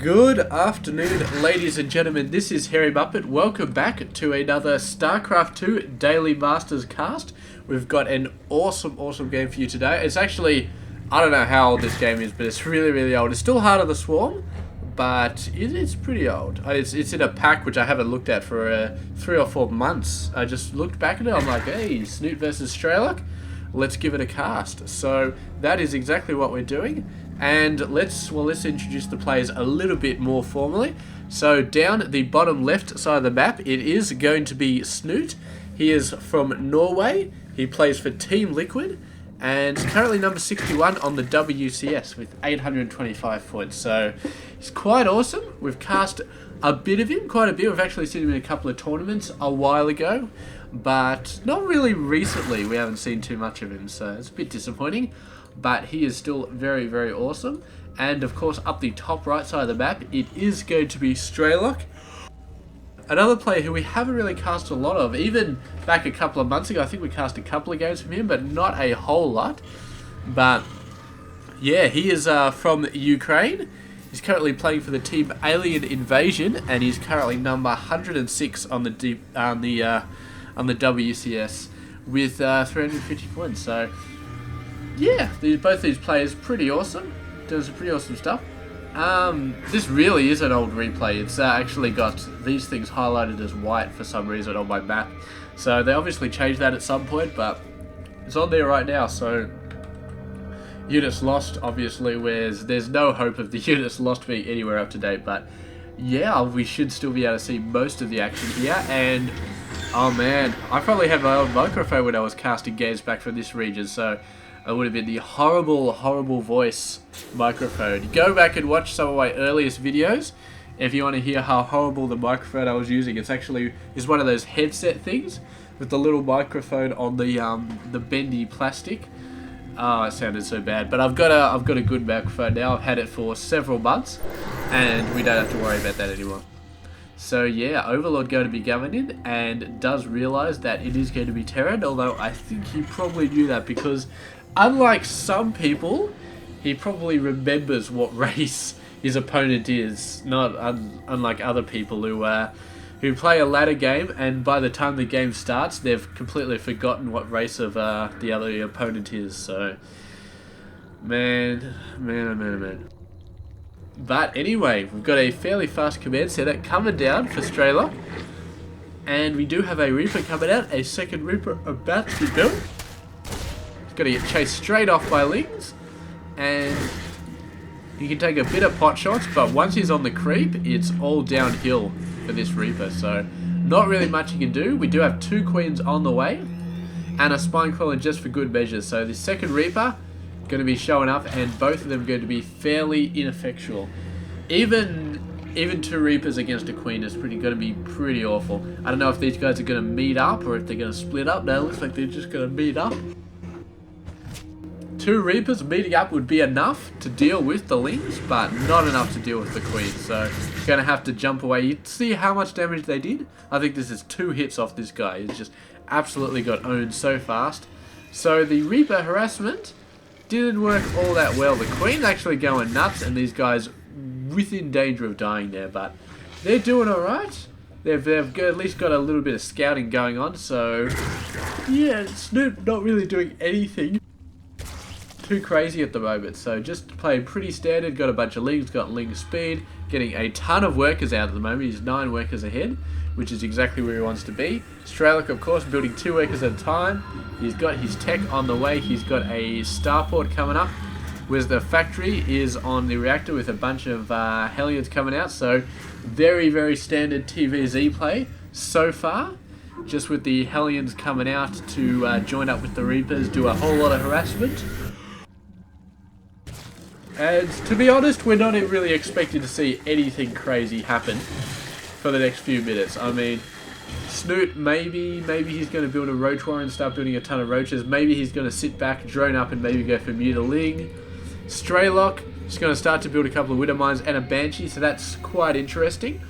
Good afternoon, ladies and gentlemen. This is Harry Muppet. Welcome back to another Starcraft 2 Daily Masters cast. We've got an awesome game for you today. It's actually, I don't know how old this game is, but it's really old. It's still Heart of the Swarm, but it's pretty old. It's in a pack which I haven't looked at for 3 or 4 months. I just looked back at it. I'm like, hey, Snute versus Strelok. Let's give it a cast. So that is exactly what we're doing. And let's introduce the players a little bit more formally. So down the bottom left side of the map, it is going to be Snute. He is from Norway. He plays for Team Liquid and is currently number 61 on the WCS with 825 points. So he's quite awesome. We've cast a bit of him, quite a bit. We've actually seen him in a couple of tournaments a while ago, but not really recently. We haven't seen too much of him, so it's a bit disappointing. But he is still very awesome. And of course, up the top right side of the map, it is going to be Strelok, another player who we haven't really cast a lot of. Even back a couple of months ago, I think we cast a couple of games from him, but not a whole lot. But yeah, he is from Ukraine. He's currently playing for the team Alien Invasion, and he's currently number 106 on the WCS with 350 points. So yeah, both these players pretty awesome. Doing some pretty awesome stuff. This really is an old replay. It's actually got these things highlighted as white for some reason on my map. So they obviously changed that at some point, but it's on there right now. So units lost, obviously, whereas there's no hope of the units lost being anywhere up to date. But yeah, we should still be able to see most of the action here. And oh man, I probably had my own microphone when I was casting games back from this region. So it would have been the horrible voice microphone. Go back and watch some of my earliest videos if you want to hear how horrible the microphone I was using. It's one of those headset things with the little microphone on the bendy plastic. Oh, it sounded so bad. But I've got a good microphone now. I've had it for several months, and we don't have to worry about that anymore. So yeah, Overlord going to be coming in and does realise that it is going to be Terran, although I think he probably knew that because unlike some people, he probably remembers what race his opponent is, not unlike other people who play a ladder game and by the time the game starts, they've completely forgotten what race of the other opponent is. So, man. But anyway, we've got a fairly fast command center coming down for Strelok. And we do have a Reaper coming out, a second Reaper about to be built. He's got to get chased straight off by Lings. And he can take a bit of pot shots, but once he's on the creep, it's all downhill for this Reaper. So not really much he can do. We do have 2 Queens on the way and a Spinecrawler just for good measure. So the second Reaper going to be showing up, and both of them going to be fairly ineffectual. Even 2 Reapers against a Queen is going to be pretty awful. I don't know if these guys are going to meet up or if they're going to split up. No, it looks like they're just going to meet up. 2 Reapers meeting up would be enough to deal with the Lings, but not enough to deal with the Queen. So going to have to jump away. You see how much damage they did? I think this is 2 hits off this guy. He's just absolutely got owned so fast. So the Reaper harassment didn't work all that well. The Queen's actually going nuts, and these guys within danger of dying there, but they're doing alright. They've at least got a little bit of scouting going on, so yeah, Snute not really doing anything too crazy at the moment, so just playing pretty standard. Got a bunch of Lings, got Ling speed, getting a ton of workers out at the moment. He's 9 workers ahead, which is exactly where he wants to be. Strelok, of course, building 2 workers at a time. He's got his tech on the way. He's got a starport coming up, whereas the factory is on the reactor with a bunch of Hellions coming out. So very standard TvZ play so far, just with the Hellions coming out to join up with the Reapers, do a whole lot of harassment. And to be honest, we're not really expecting to see anything crazy happen for the next few minutes. I mean, Snute, maybe he's going to build a Roach Warren and start building a ton of Roaches. Maybe he's going to sit back, drone up, and maybe go for Mutiling. Strelok is going to start to build a couple of Widow Mines and a Banshee, so that's quite interesting.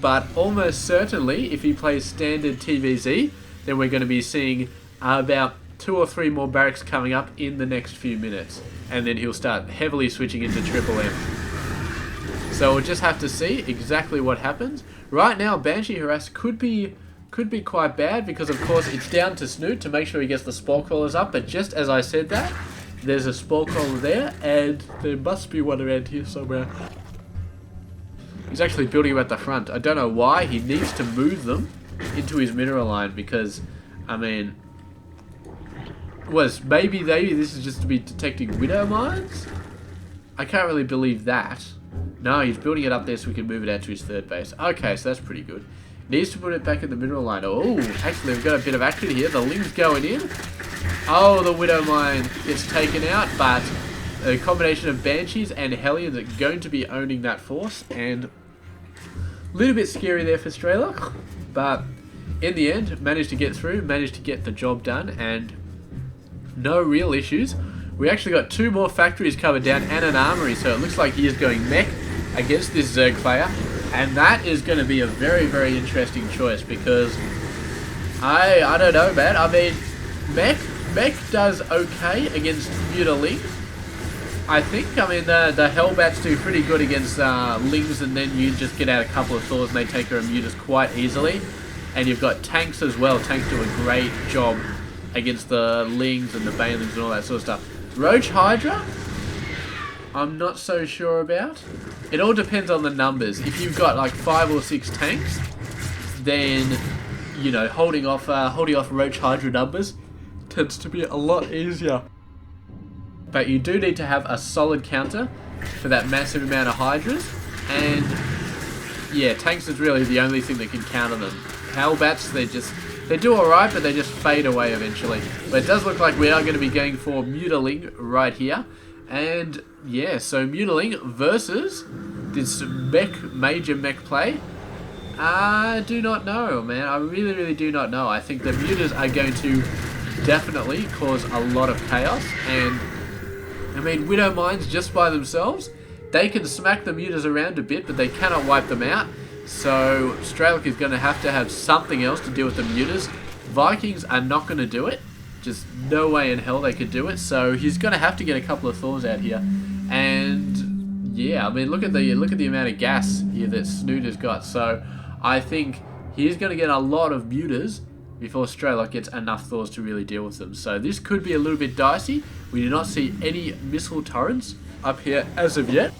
But almost certainly, if he plays standard TvZ, then we're going to be seeing about 2 or 3 more barracks coming up in the next few minutes. And then he'll start heavily switching into Triple M. So we'll just have to see exactly what happens. Right now, Banshee Harass could be quite bad because, of course, it's down to Snute to make sure he gets the spore crawlers up. But just as I said that, there's a spore crawler there, and there must be one around here somewhere. He's actually building them at the front. I don't know why. He needs to move them into his mineral line because, I mean, maybe this is just to be detecting widow mines? I can't really believe that. No, he's building it up there so we can move it out to his third base. Okay, so that's pretty good. Needs to put it back in the mineral line. Oh, actually, we've got a bit of action here. The Ling's going in. Oh, the widow mine gets taken out, but a combination of Banshees and Hellions are going to be owning that force, and a little bit scary there for Strelok, but in the end, managed to get through, managed to get the job done, and no real issues. We actually got 2 more factories covered down and an armory, so it looks like he is going mech against this Zerg player, and that is going to be a very, very interesting choice because I don't know, man. I mean, mech does okay against Mutaling. I think, I mean, the Hellbats do pretty good against Lings, and then you just get out a couple of Thors and they take their Mutas quite easily. And you've got tanks as well. Tanks do a great job against the Lings and the Banelings and all that sort of stuff. Roach Hydra, I'm not so sure about. It all depends on the numbers. If you've got like 5 or 6 tanks, then, you know, holding off Roach Hydra numbers tends to be a lot easier. But you do need to have a solid counter for that massive amount of Hydras, and yeah, tanks is really the only thing that can counter them. Hellbats, they do alright, but they just fade away eventually. But it does look like we are going to be going for Mutaling right here. And yeah, so Mutaling versus this major mech play. I do not know, man. I really, really do not know. I think the Mutas are going to definitely cause a lot of chaos. And I mean, Widow Mines just by themselves, they can smack the Mutas around a bit, but they cannot wipe them out. So Strelok is going to have something else to deal with the Mutas. Vikings are not going to do it. Just no way in hell they could do it. So he's going to have to get a couple of Thors out here. And yeah, I mean, look at the amount of gas here that Snute has got. So I think he's going to get a lot of Mutas before Strelok gets enough Thors to really deal with them. So this could be a little bit dicey. We do not see any missile turrets up here as of yet.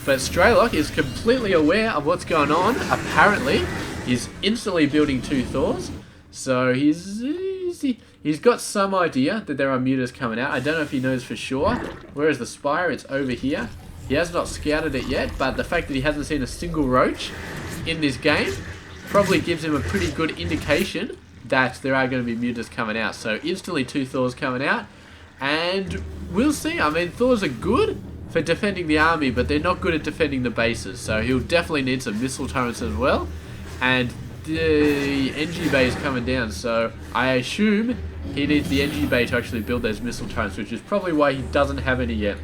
But Strelok is completely aware of what's going on. Apparently, he's instantly building 2 Thors. So he's got some idea that there are Mutas coming out. I don't know if he knows for sure. Where is the Spire? It's over here. He has not scouted it yet, but the fact that he hasn't seen a single Roach in this game probably gives him a pretty good indication that there are going to be Mutas coming out. So instantly 2 Thors coming out. And we'll see. I mean, Thors are good for defending the army, but they're not good at defending the bases. So he'll definitely need some missile turrets as well. And the NG bay is coming down, so I assume he needs the NG bay to actually build those missile turrets, which is probably why he doesn't have any yet.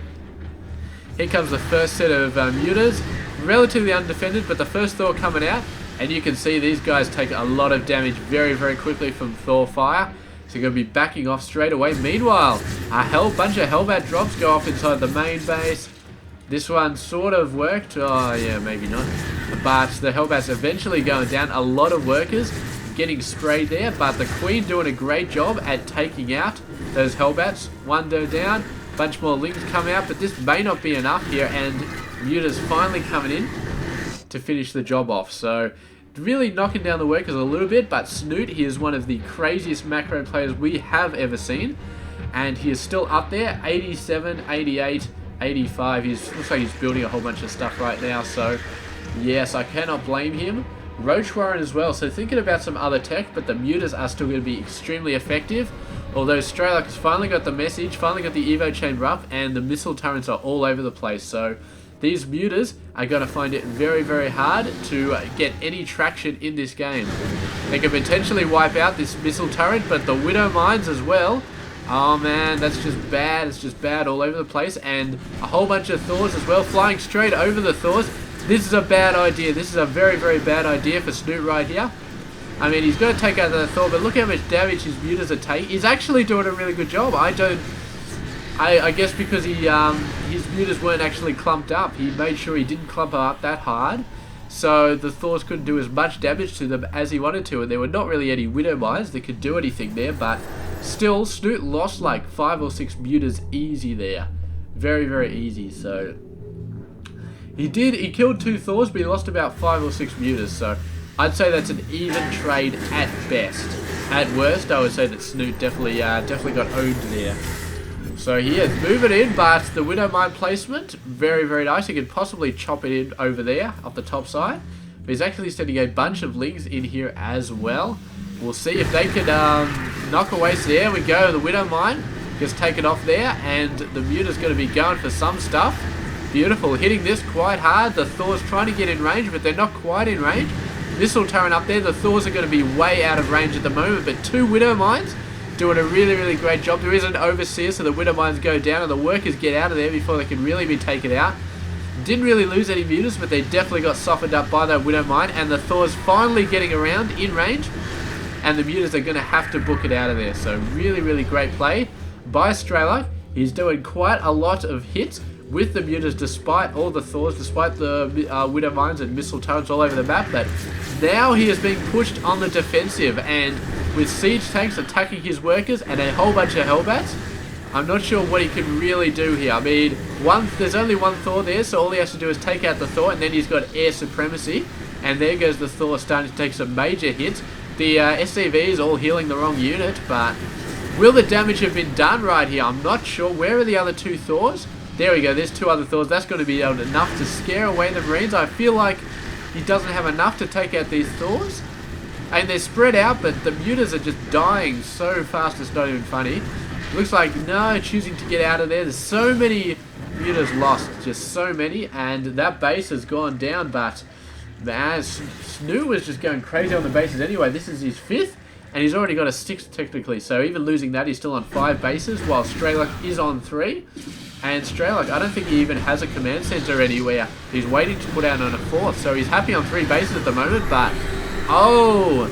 Here comes the first set of Mutas, relatively undefended, but the first Thor coming out, and you can see these guys take a lot of damage very, very quickly from Thor fire. So you're going to be backing off straight away. Meanwhile, a bunch of Hellbat drops go off inside the main base. This one sort of worked. Oh, yeah, maybe not. But the Hellbats eventually going down. A lot of workers getting sprayed there. But the Queen doing a great job at taking out those Hellbats. One down. Bunch more Lings come out. But this may not be enough here. And Muta's finally coming in to finish the job off. So really knocking down the workers a little bit, but Snute, he is one of the craziest macro players we have ever seen, and he is still up there, 87, 88, 85, looks like he's building a whole bunch of stuff right now, so yes, I cannot blame him. Roach Warren as well, so thinking about some other tech, but the Mutas are still going to be extremely effective, although Strelok has finally got the message, finally got the Evo Chamber up, and the missile turrets are all over the place, so these Mutas are going to find it very, very hard to get any traction in this game. They can potentially wipe out this missile turret, but the Widow Mines as well. Oh man, that's just bad. It's just bad all over the place. And a whole bunch of Thors as well, flying straight over the Thors. This is a bad idea. This is a very, very bad idea for Snute right here. I mean, he's going to take out the Thor, but look how much damage his Mutas are taking. He's actually doing a really good job. I guess because his mutas weren't actually clumped up. He made sure he didn't clump up that hard, so the Thors couldn't do as much damage to them as he wanted to, and there were not really any Widow Mines that could do anything there, but still, Snute lost like 5 or 6 mutas easy there. Very, very easy, so... He killed 2 Thors, but he lost about 5 or 6 mutas, so I'd say that's an even trade at best. At worst, I would say that Snute definitely got owned there. So he is moving in, but the Widow Mine placement, very, very nice. He could possibly chop it in over there, up the top side. But he's actually sending a bunch of Lings in here as well. We'll see if they can knock away. So there we go, the Widow Mine gets taken off there, and the Muta's going to be going for some stuff. Beautiful, hitting this quite hard. The Thor's trying to get in range, but they're not quite in range. Missile turret up there. The Thors are going to be way out of range at the moment, but 2 Widow Mines doing a really, really great job. There is an Overseer, so the Widow Mines go down and the workers get out of there before they can really be taken out. Didn't really lose any mutas, but they definitely got softened up by that Widow Mine, and the Thor's finally getting around in range, and the mutas are going to have to book it out of there. So really, really great play by Strelok. He's doing quite a lot of hits with the mutas despite all the Thors, despite the Widow Mines and missile turrets all over the map, but now he is being pushed on the defensive, and with siege tanks attacking his workers and a whole bunch of Hellbats, I'm not sure what he can really do here. I mean, there's only 1 Thor there, so all he has to do is take out the Thor, and then he's got air supremacy, and there goes the Thor starting to take some major hits. The SCV is all healing the wrong unit, but will the damage have been done right here? I'm not sure. Where are the other 2 Thors? There we go, there's 2 other Thors. That's going to be enough to scare away the Marines. I feel like he doesn't have enough to take out these Thors. And they're spread out, but the mutas are just dying so fast it's not even funny. Looks like, no, choosing to get out of there. There's so many mutas lost, just so many, and that base has gone down, but man, Snute was just going crazy on the bases anyway. This is his 5th, and he's already got a 6th technically, so even losing that, he's still on 5 bases, while Strelok is on 3. And Strelok, I don't think he even has a command center anywhere. He's waiting to put out on a 4th, so he's happy on 3 bases at the moment, but... Oh!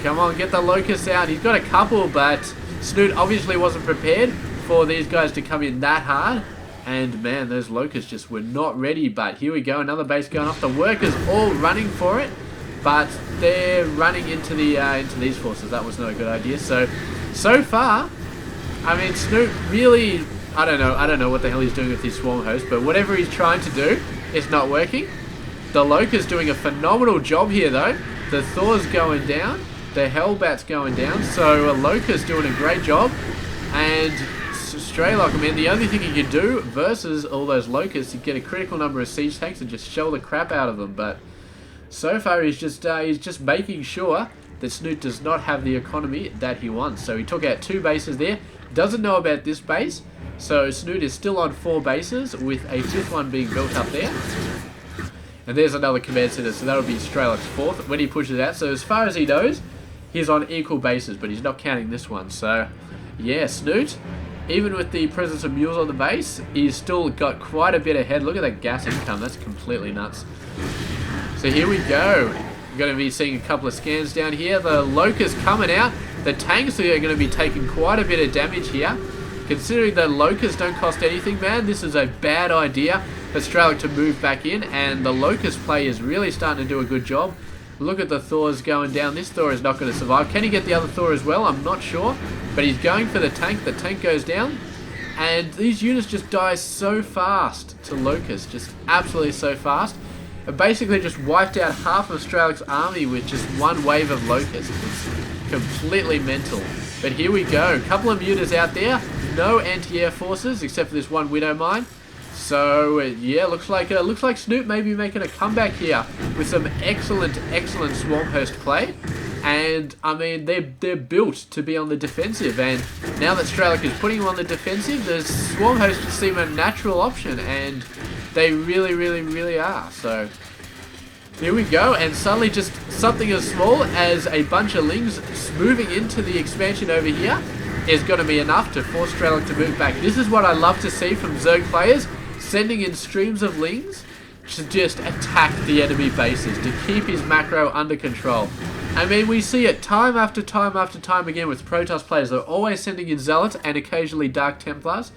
Come on, get the Locusts out. He's got a couple, but Snute obviously wasn't prepared for these guys to come in that hard. And man, those Locusts just were not ready, but here we go, another base going off. The workers all running for it, but they're running into these forces. That was not a good idea. So far, I mean, Snute really... I don't know what the hell he's doing with his Swarm Host, but whatever he's trying to do, it's not working. The Locust doing a phenomenal job here, though. The Thor's going down, the Hellbat's going down, so Locust doing a great job. And Strelok, I mean, the only thing he can do versus all those Locusts is get a critical number of siege tanks and just shell the crap out of them. But so far, he's just making sure that Snute does not have the economy that he wants. So he took out 2 bases there. Doesn't know about this base. So Snute is still on 4 bases with a 5th one being built up there. And there's another command center, so that'll be Strelok's 4th when he pushes out. So as far as he knows, he's on equal bases, but he's not counting this one. So yeah, Snute, even with the presence of mules on the base, he's still got quite a bit ahead. Look at that gas income, that's completely nuts. So here we go. We're going to be seeing a couple of scans down here. The Locust coming out. The tanks are going to be taking quite a bit of damage here. Considering the Locusts don't cost anything, man, this is a bad idea for Strelok to move back in, and the Locust play is really starting to do a good job. Look at the Thors going down. This Thor is not going to survive. Can he get the other Thor as well? I'm not sure, but he's going for the tank. The tank goes down, and these units just die so fast to Locust, just absolutely so fast. It basically just wiped out half of Strelok's army with just 1 wave of Locusts. It's completely mental. But here we go. A couple of mutas out there. No anti-air forces except for this 1 Widow Mine. So yeah, looks like Snute may be making a comeback here with some excellent Swarm Host play. And I mean, they're built to be on the defensive, and now that Strelok is putting them on the defensive, the Swarm Host seem a natural option, and they really are. So here we go, and suddenly just something as small as a bunch of Lings moving into the expansion over here is going to be enough to force Strelok to move back. This is what I love to see from Zerg players, sending in streams of Lings to just attack the enemy bases, to keep his macro under control. I mean, we see it time after time again with Protoss players. They're always sending in Zealots and occasionally Dark Templars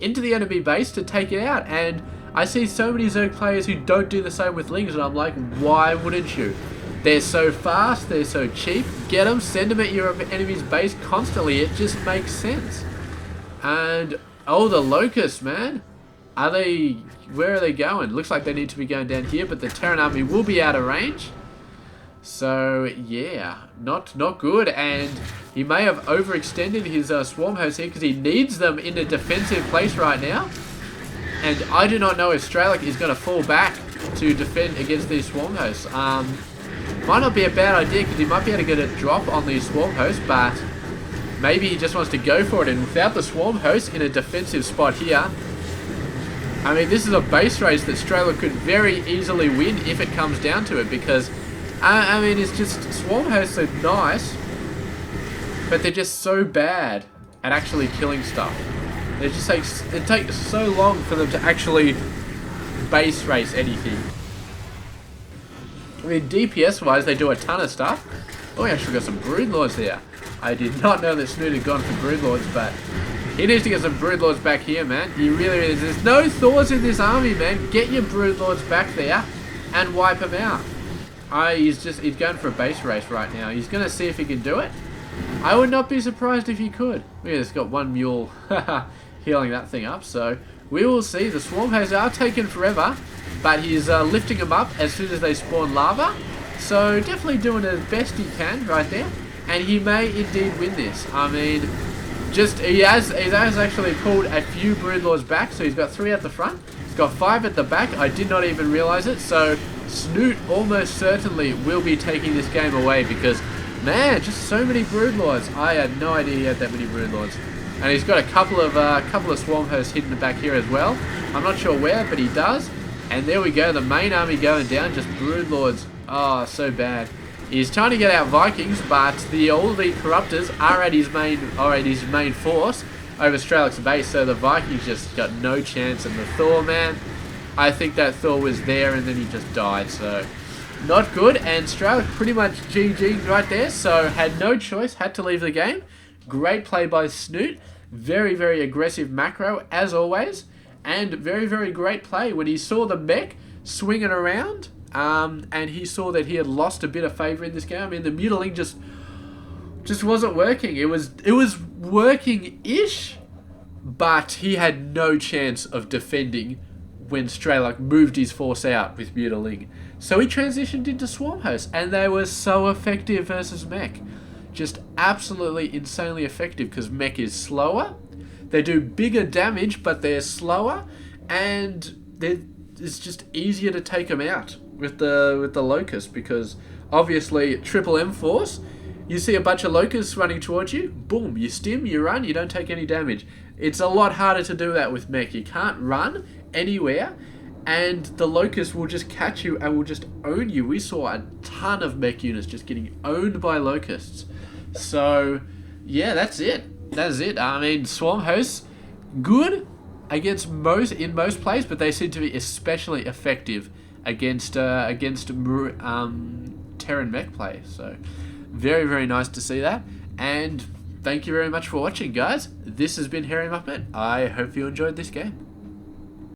into the enemy base to take it out. And I see so many Zerg players who don't do the same with Lings, and I'm like, why wouldn't you? They're so fast, they're so cheap. Get them, send them at your enemy's base constantly. It just makes sense. And, oh, the Locusts, man. Where are they going? Looks like they need to be going down here, but the Terran army will be out of range. So, yeah, not good. And he may have overextended his swarm hosts here because he needs them in a defensive place right now. And I do not know if Strelok is going to fall back to defend against these swarm hosts. Might not be a bad idea because he might be able to get a drop on these swarm hosts, but maybe he just wants to go for it. And without the swarm host in a defensive spot here, I mean, this is a base race that Strelok could very easily win if it comes down to it, because I mean, it's just, swarm hosts are nice, but they're just so bad at actually killing stuff. It takes so long for them to actually base race anything. I mean, DPS wise, they do a ton of stuff. Oh, we actually got some Broodlords there. I did not know that Snute had gone for Broodlords, but he needs to get some Broodlords back here, man. He really is. There's no Thors in this army, man. Get your Broodlords back there and wipe them out. He's going for a base race right now. He's going to see if he can do it. I would not be surprised if he could. Yeah, it's got one mule healing that thing up, so we will see. The swarm hosts are taking forever, but he's lifting them up as soon as they spawn lava. So definitely doing the best he can right there, and he may indeed win this. I mean, he has actually pulled a few Broodlords back, so he's got 3 at the front. He's got 5 at the back. I did not even realize it. So Snute almost certainly will be taking this game away because, man, just so many Broodlords. I had no idea he had that many Broodlords. And he's got a couple of swarm hosts hidden back here as well. I'm not sure where, but he does. And there we go, the main army going down, just Broodlords. Oh, so bad. He's trying to get out Vikings, but all the Corruptors are at his main force over Strelok's base, so the Vikings just got no chance. And the Thor, man, I think that Thor was there and then he just died, so not good. And Strelok pretty much GG'd right there, so had no choice, had to leave the game. Great play by Snute. Very, very aggressive macro, as always. And very, very great play when he saw the mech swinging around. And he saw that he had lost a bit of favour in this game. I mean, the mutiling just wasn't working. It was working-ish, but he had no chance of defending when Strelok moved his force out with mutiling. So he transitioned into swarm hosts, and they were so effective versus mech. Just absolutely insanely effective because mech is slower. They do bigger damage, but they're slower, and it's just easier to take them out with the Locust, because obviously triple M force, you see a bunch of Locusts running towards you, boom, you stim, you run, you don't take any damage. It's a lot harder to do that with mech. You can't run anywhere, and the Locust will just catch you and will just own you. We saw a ton of mech units just getting owned by Locusts. So yeah, that's it. That's it. I mean, swarm hosts, good in most plays, but they seem to be especially effective against Terran mech play. So very, very nice to see that. And thank you very much for watching, guys. This has been Hairy Muppet. I hope you enjoyed this game.